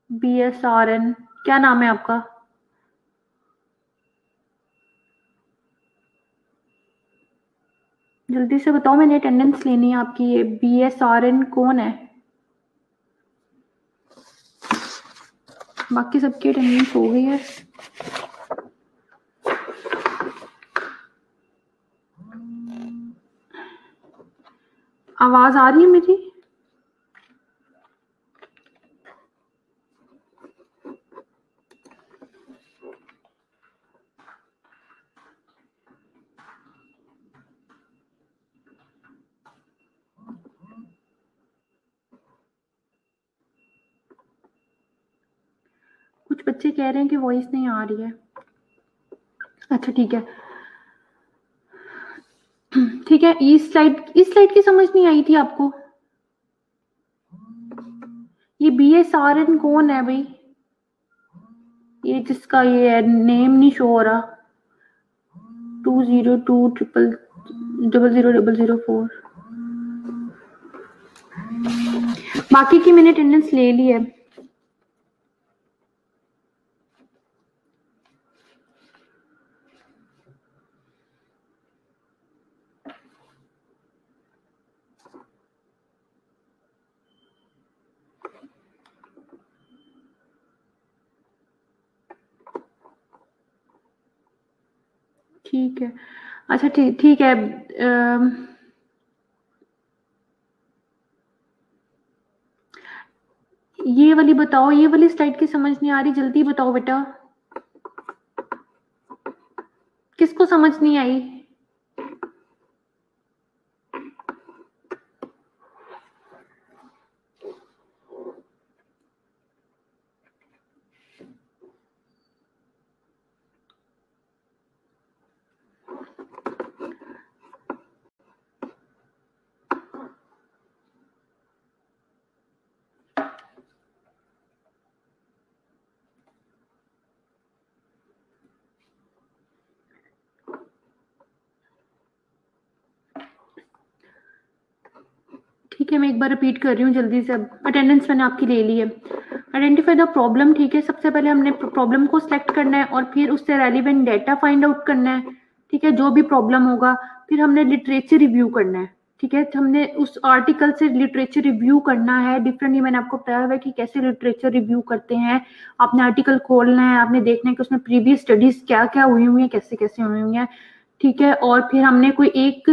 BSRN, क्या नाम है आपका? जल्दी से बताओ, मैंने अटेंडेंस लेनी है आपकी। ये BSRN कौन है? बाकी सबकी अटेंडेंस हो गई है। आवाज आ रही है मेरी? कुछ बच्चे कह रहे हैं कि वॉइस नहीं आ रही है। अच्छा, ठीक है, ठीक है। इस स्लाइड की समझ नहीं आई थी आपको? ये BSRN कौन है भाई? ये जिसका ये नेम नहीं शो हो रहा, 202000004। बाकी की मैंने अटेंडेंस ले ली है। ठीक है, अच्छा, ठीक ठीक है। ये वाली बताओ, ये वाली स्लाइड की समझ नहीं आ रही, जल्दी बताओ बेटा, किसको समझ नहीं आई? ठीक है, मैं एक बार रिपीट कर रही हूँ जल्दी से, अब अटेंडेंस मैंने आपकी ले ली है। आइडेंटिफाई द प्रॉब्लम, ठीक है, सबसे पहले हमने प्रॉब्लम को सिलेक्ट करना है और फिर उससे रेलिवेंट डेटा फाइंड आउट करना है, ठीक है, जो भी प्रॉब्लम होगा। फिर हमने लिटरेचर रिव्यू करना है, ठीक है, तो हमने उस आर्टिकल से लिटरेचर रिव्यू करना है। डिफरेंटली मैंने आपको बताया हुआ है कि कैसे लिटरेचर रिव्यू करते हैं। आपने आर्टिकल खोलना है, आपने देखना है कि उसमें प्रीवियस स्टडीज क्या क्या हुई हुई है, कैसे कैसे हुई हुई है, ठीक है। और फिर हमने कोई एक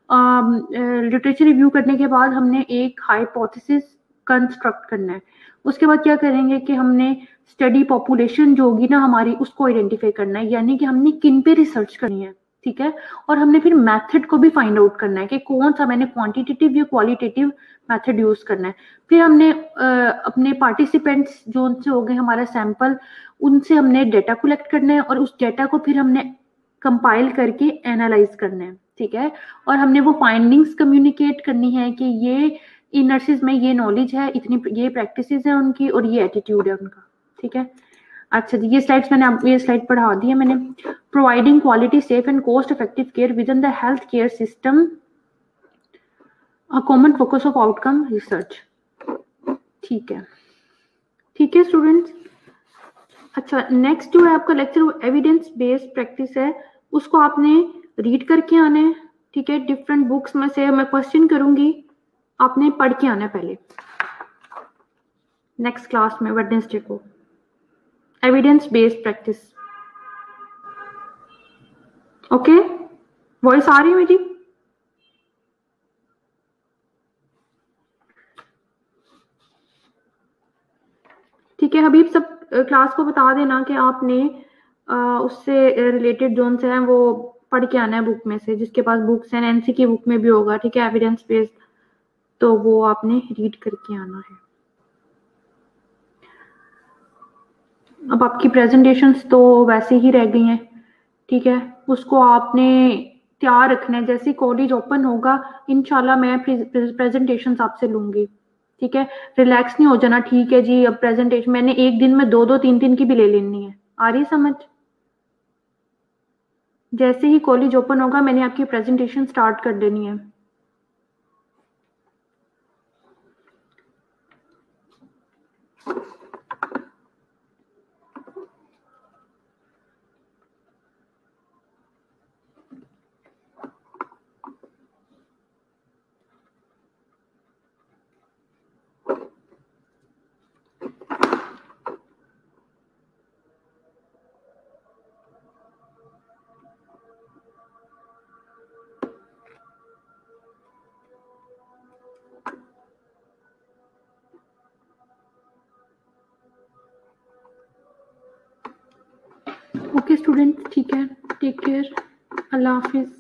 लिटरेचर रिव्यू करने के बाद हमने एक हाइपोथेसिस कंस्ट्रक्ट करना है। उसके बाद क्या करेंगे कि हमने स्टडी पॉपुलेशन जो होगी ना हमारी, उसको आइडेंटिफाई करना है, यानी कि हमने किन पे रिसर्च करनी है, ठीक है। और हमने फिर मेथड को भी फाइंड आउट करना है कि कौन सा मैंने क्वांटिटेटिव या क्वालिटेटिव मेथड यूज करना है। फिर हमने अपने पार्टिसिपेंट्स जो उनसे हो गए हमारा सैंपल, उनसे हमने डेटा कलेक्ट करना है और उस डेटा को फिर हमने कंपाइल करके एनालाइज करना है, ठीक है। और हमने वो फाइंडिंग्स कम्युनिकेट करनी है कि ये इन नर्सेज में ये नॉलेज है, इतनी ये प्रैक्टिसेस है उनकी और ये एटीट्यूड है उनका, ठीक है। अच्छा जी, ये स्लाइड्स मैंने आपको ये स्लाइड पढ़ा दी है मैंने। Providing quality safe and cost effective care with in the health care system, a common focus of outcome research, ठीक है। ठीक है स्टूडेंट्स। अच्छा, नेक्स्ट जो है आपका लेक्चर एविडेंस बेस्ड प्रैक्टिस है, उसको आपने रीड करके आना है, ठीक है। डिफरेंट बुक्स में से मैं क्वेश्चन करूंगी, आपने पढ़ के आना है पहले नेक्स्ट क्लास में वेडनेसडे को, evidence based practice. Okay, voice आ रही है मेरी? ठीक है हबीब, सब क्लास को बता देना कि आपने उससे रिलेटेड जोन से हैं वो पढ़ के आना है बुक में से, जिसके पास बुक्स हैं, एनसी की बुक में भी होगा, ठीक है, एविडेंस बेस्ड, तो वो आपने रीड करके आना है। अब आपकी प्रेजेंटेशंस तो वैसे ही रह गई हैं, ठीक है, उसको आपने तैयार रखना है। जैसे कॉलेज ओपन होगा इंशाल्लाह मैं प्रेजेंटेशंस आपसे लूंगी, ठीक है। रिलैक्स नहीं हो जाना, ठीक है जी, अब प्रेजेंटेशन मैंने एक दिन में 2-2 3-3 की भी ले लेनी है, आ रही समझ? जैसे ही कॉलेज ओपन होगा मैंने आपकी प्रेजेंटेशन स्टार्ट कर देनी है। ओके स्टूडेंट, ठीक है, टेक केयर, अल्लाह हाफिज।